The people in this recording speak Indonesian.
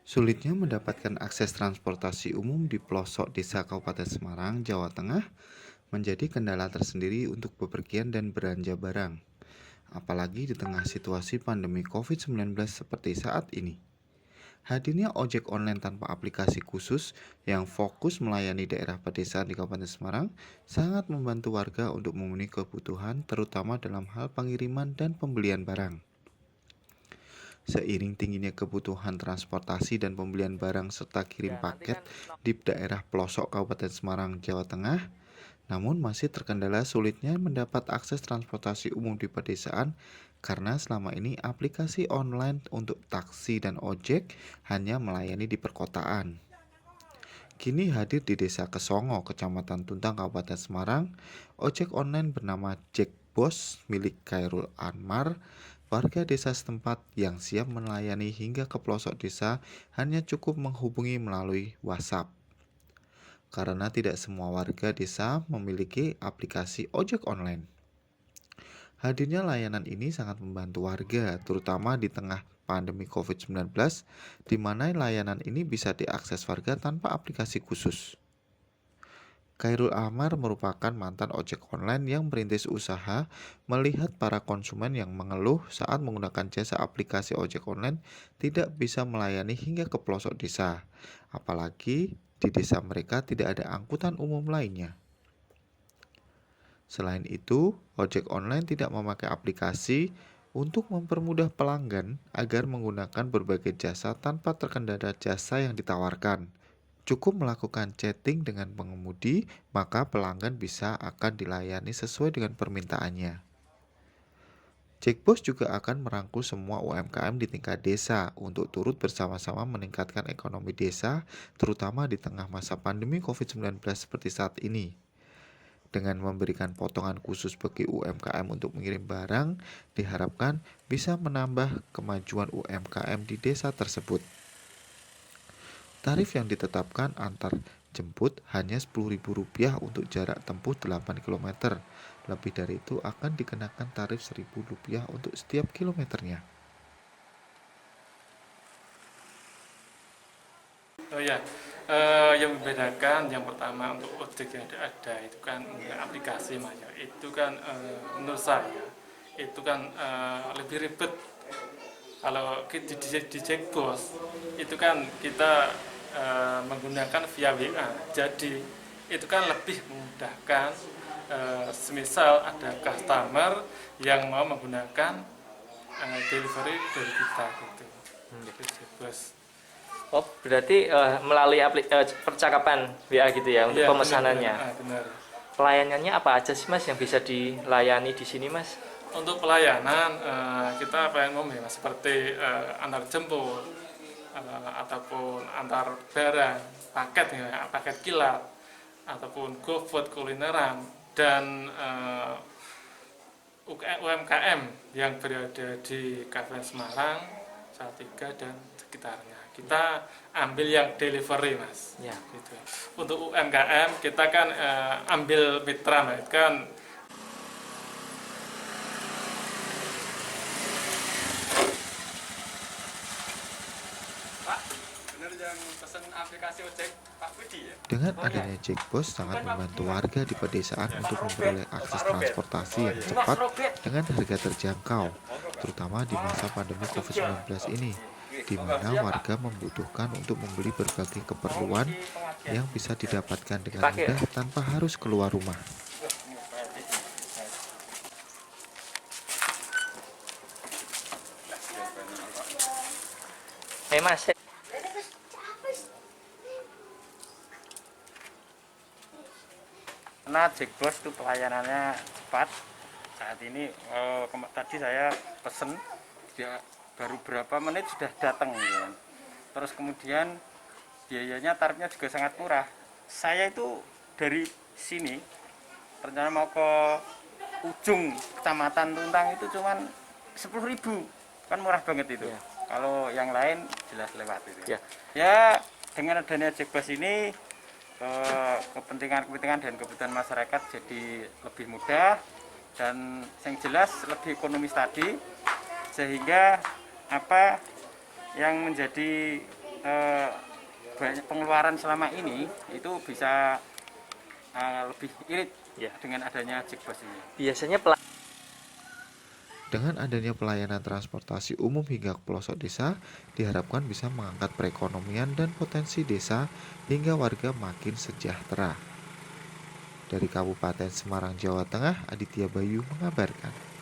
Sulitnya mendapatkan akses transportasi umum di pelosok desa Kabupaten Semarang, Jawa Tengah, menjadi kendala tersendiri untuk bepergian dan belanja barang, apalagi di tengah situasi pandemi COVID-19 seperti saat ini. Hadirnya ojek online tanpa aplikasi khusus yang fokus melayani daerah pedesaan di Kabupaten Semarang sangat membantu warga untuk memenuhi kebutuhan, terutama dalam hal pengiriman dan pembelian barang. Seiring tingginya kebutuhan transportasi dan pembelian barang serta kirim Ya, nanti paket kan di daerah pelosok Kabupaten Semarang, Jawa Tengah, namun masih terkendala sulitnya mendapat akses transportasi umum di pedesaan karena selama ini aplikasi online untuk taksi dan ojek hanya melayani di perkotaan. Kini hadir di Desa Kesongo, Kecamatan Tuntang, Kabupaten Semarang, ojek online bernama Jack Boss milik Khairul Anmar, warga desa setempat yang siap melayani hingga ke pelosok desa hanya cukup menghubungi melalui WhatsApp. Karena tidak semua warga desa memiliki aplikasi ojek online. Hadirnya layanan ini sangat membantu warga, terutama di tengah pandemi COVID-19, di mana layanan ini bisa diakses warga tanpa aplikasi khusus. Khairul Ahmar merupakan mantan ojek online yang merintis usaha melihat para konsumen yang mengeluh saat menggunakan jasa aplikasi ojek online tidak bisa melayani hingga ke pelosok desa. Apalagi di desa mereka tidak ada angkutan umum lainnya. Selain itu, ojek online tidak memakai aplikasi untuk mempermudah pelanggan agar menggunakan berbagai jasa tanpa terkendala jasa yang ditawarkan. Cukup melakukan chatting dengan pengemudi, maka pelanggan bisa akan dilayani sesuai dengan permintaannya. Jackbox juga akan merangkul semua UMKM di tingkat desa untuk turut bersama-sama meningkatkan ekonomi desa, terutama di tengah masa pandemi COVID-19 seperti saat ini. Dengan memberikan potongan khusus bagi UMKM untuk mengirim barang, diharapkan bisa menambah kemajuan UMKM di desa tersebut. Tarif yang ditetapkan antar jemput hanya Rp10.000 untuk jarak tempuh 8 km. Lebih dari itu akan dikenakan tarif Rp1.000 untuk setiap kilometernya. Oh ya, yang membedakan yang pertama untuk ojek yang ada itu kan aplikasi Mas ya. Itu kan menurut saya itu kan lebih ribet. Kalau di Jackbox itu kan kita menggunakan via WA. Jadi itu kan lebih memudahkan semisal ada customer yang mau menggunakan delivery dari kita gitu. Itu Jackbox. oh berarti melalui percakapan WA gitu ya untuk Iya, pemesanannya. benar. Pelayanannya apa aja sih Mas yang bisa dilayani di sini Mas? Untuk pelayanan kita pelayanan umum ya, seperti antar jemput ataupun antar barang, paket ya, paket kilat ataupun GoFood kulineran dan UMKM yang berada di Kabupaten Semarang, Salatiga dan sekitarnya. Kita ambil yang delivery Mas. Ya. Gitu. Untuk UMKM kita kan ambil mitra Mas, kan Pak, benar yang pesen aplikasi ojek Pak Budi ya? Dengan adanya Jackbox sangat membantu warga di pedesaan untuk memperoleh akses transportasi yang cepat dengan harga terjangkau, terutama di masa pandemi COVID-19 ini, di mana warga membutuhkan untuk membeli berbagai keperluan yang bisa didapatkan dengan mudah tanpa harus keluar rumah. Mas, karena Jackbox itu pelayanannya cepat. Saat ini tadi saya pesen dia baru berapa menit sudah datang ya. Terus kemudian biayanya tarifnya juga sangat murah. Saya itu dari sini rencana mau ke ujung kecamatan Tuntang itu cuman 10.000, kan murah banget itu ya. kalau yang lain jelas lewat itu Ya. ya. Dengan adanya Jackbox ini kepentingan dan kebutuhan masyarakat jadi lebih mudah dan yang jelas lebih ekonomis tadi, sehingga apa yang menjadi banyak pengeluaran selama ini itu bisa lebih irit Ya. dengan adanya Jackbus ini. Biasanya Dengan adanya pelayanan transportasi umum hingga ke pelosok desa, diharapkan bisa mengangkat perekonomian dan potensi desa hingga warga makin sejahtera. Dari Kabupaten Semarang, Jawa Tengah, Aditya Bayu mengabarkan.